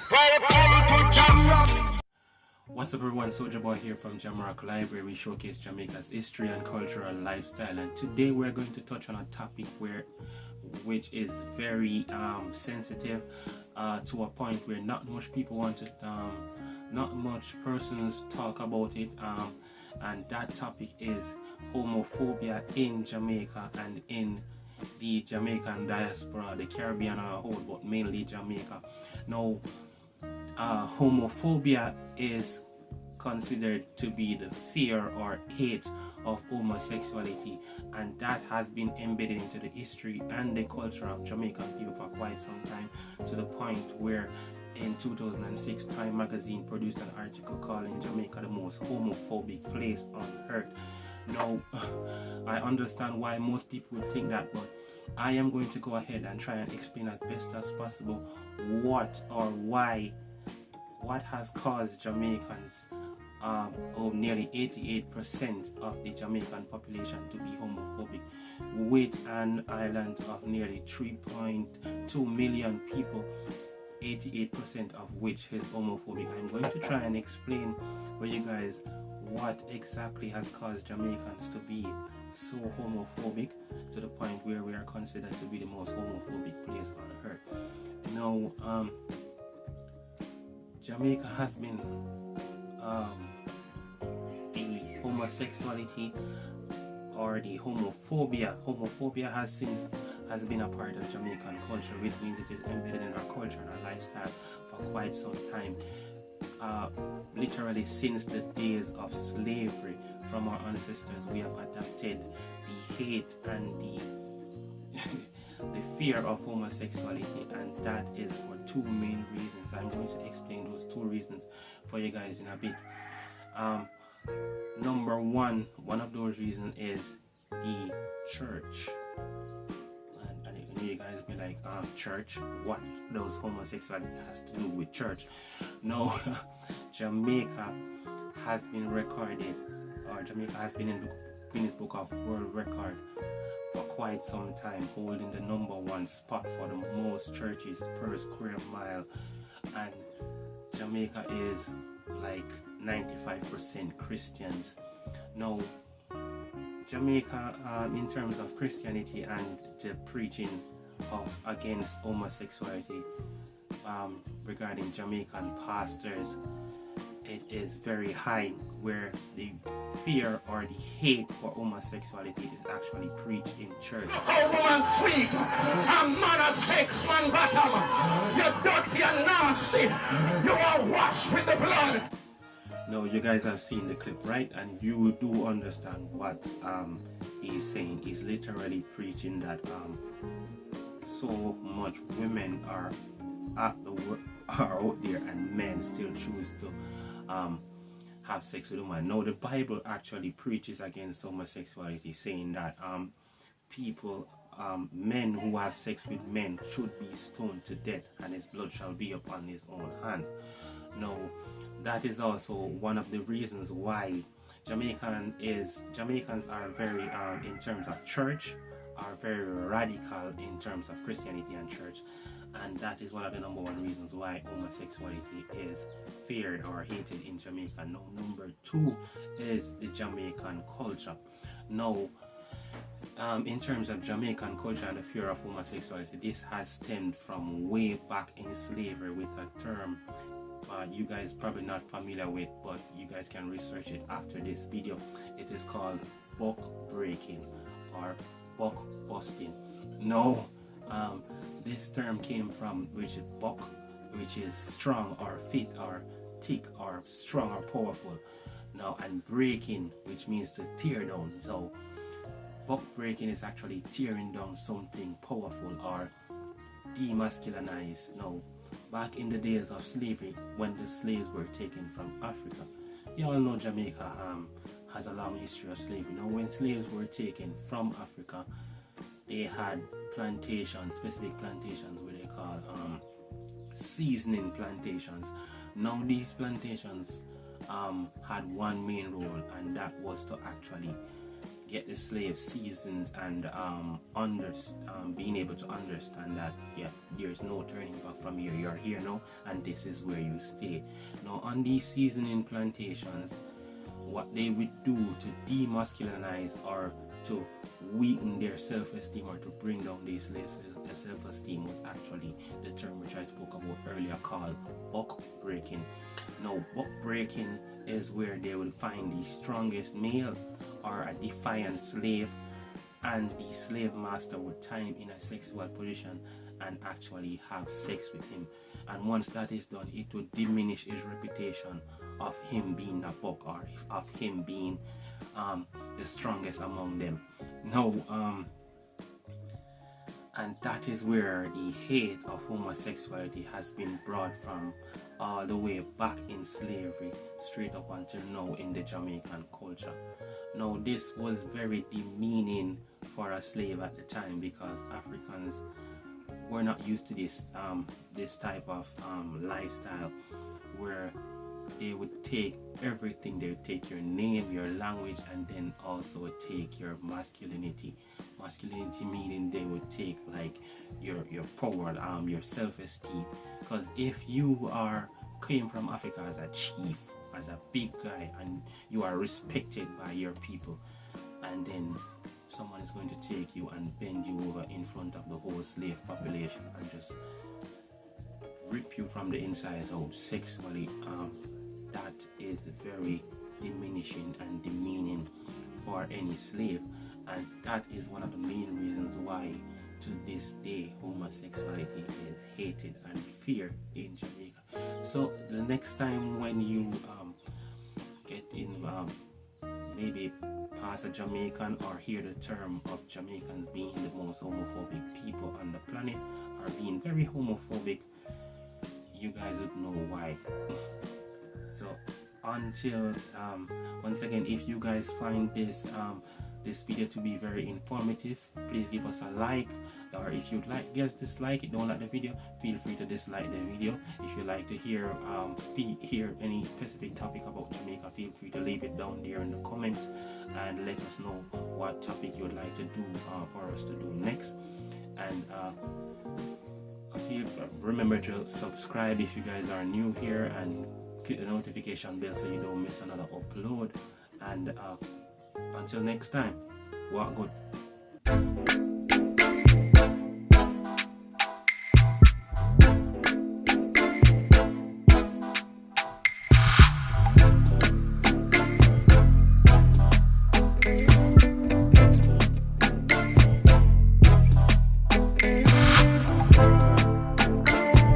Welcome to Jamrock. What's up everyone, Soldier Boy here from Jamrock Library. We showcase Jamaica's history and cultural lifestyle, and today we're going to touch on a topic which is very sensitive to a point where not much people want to, not much persons talk about it, and that topic is homophobia in Jamaica and in the Jamaican diaspora, the Caribbean as a whole, but mainly Jamaica. Now, homophobia is considered to be the fear or hate of homosexuality, and that has been embedded into the history and the culture of Jamaican people for quite some time, to the point where in 2006 Time magazine produced an article calling Jamaica the most homophobic place on earth. Now, I understand why most people would think that, but I am going to go ahead and try and explain as best as possible what has caused Jamaicans, nearly 88% of the Jamaican population, to be homophobic, with an island of nearly 3.2 million people, 88% of which is homophobic. I'm going to try and explain for you guys what exactly has caused Jamaicans to be so homophobic, to the point where we are considered to be the most homophobic place on earth. Now, Jamaica has been the homosexuality or the homophobia has been a part of Jamaican culture, which means it is embedded in our culture and our lifestyle for quite some time, literally since the days of slavery. From our ancestors, we have adopted the hate and the fear of homosexuality, and that is for two main reasons. I'm going to explain those two reasons for you guys in a bit. Number one of those reasons is the church. And you guys be like, church? What does homosexuality has to do with church? No, Jamaica has been recorded, or Jamaica has been in the Guinness Book of World Record for quite some time, holding the number one spot for the most churches per square mile. And Jamaica is like 95% Christians. Now, Jamaica, in terms of Christianity and the preaching against homosexuality, regarding Jamaican pastors, it is very high, where the fear or the hate for homosexuality is actually preached in church. A woman sweet, a man of sex, man bottom. You're dirty and nasty. You are washed with the blood. Now, you guys have seen the clip, right? And you do understand what he's saying. He's literally preaching that so much women are out there and men still choose to have sex with women. Now, the Bible actually preaches against homosexuality, saying that men who have sex with men should be stoned to death, and his blood shall be upon his own hands. Now, that is also one of the reasons why Jamaicans are very, in terms of church, are very radical in terms of Christianity and church. And that is one of the number one reasons why homosexuality is feared or hated in Jamaica. Now, number two is the Jamaican culture. Now, in terms of Jamaican culture and the fear of homosexuality, this has stemmed from way back in slavery with a term you guys probably not familiar with, but you guys can research it after this video. It is called buck breaking or buck busting. Now, this term came from which is buck, which is strong or fit or thick or strong or powerful. Now, and breaking, which means to tear down. So buck breaking is actually tearing down something powerful or demasculinized. Now, back in the days of slavery, when the slaves were taken from Africa, you all know Jamaica has a long history of slavery. Now, when slaves were taken from Africa, they had plantations, specific plantations, where they call seasoning plantations. Now, these plantations had one main role, and that was to actually get the slave seasons and being able to understand that, yeah, there's no turning back from here. You're here now, and this is where you stay. Now, on these seasoning plantations, what they would do to demasculinize or to weaken their self-esteem or to bring down these slaves' self-esteem was actually the term which I spoke about earlier called buck breaking. Now, buck breaking is where they will find the strongest male or a defiant slave, and the slave master would tie him in a sexual position and actually have sex with him. And once that is done, it would diminish his reputation of him being a buck or of him being the strongest among them. Now, and that is where the hate of homosexuality has been brought from all the way back in slavery straight up until now in the Jamaican culture. Now, this was very demeaning for a slave at the time because Africans were not used to this type of lifestyle where they would take everything. They would take your name, your language, and then also take your masculinity. Masculinity meaning they would take like your power, your self-esteem. Because if you came from Africa as a chief, as a big guy, and you are respected by your people, and then someone is going to take you and bend you over in front of the whole slave population and just rip you from the inside out sexually, that is very diminishing and demeaning for any slave. And that is one of the main reasons why to this day homosexuality is hated and feared in Jamaica. So the next time when you get in maybe past a Jamaican or hear the term of Jamaicans being the most homophobic people on the planet or being very homophobic, you guys would know why. So until once again, if you guys find this video to be very informative, please give us a like, or if you'd like, just dislike it. Don't like the video, feel free to dislike the video. If you like to hear any specific topic about Jamaica, feel free to leave it down there in the comments and let us know what topic you would like to do for us to do next. And remember to subscribe if you guys are new here, and click the notification bell so you don't miss another upload. And until next time, walk good.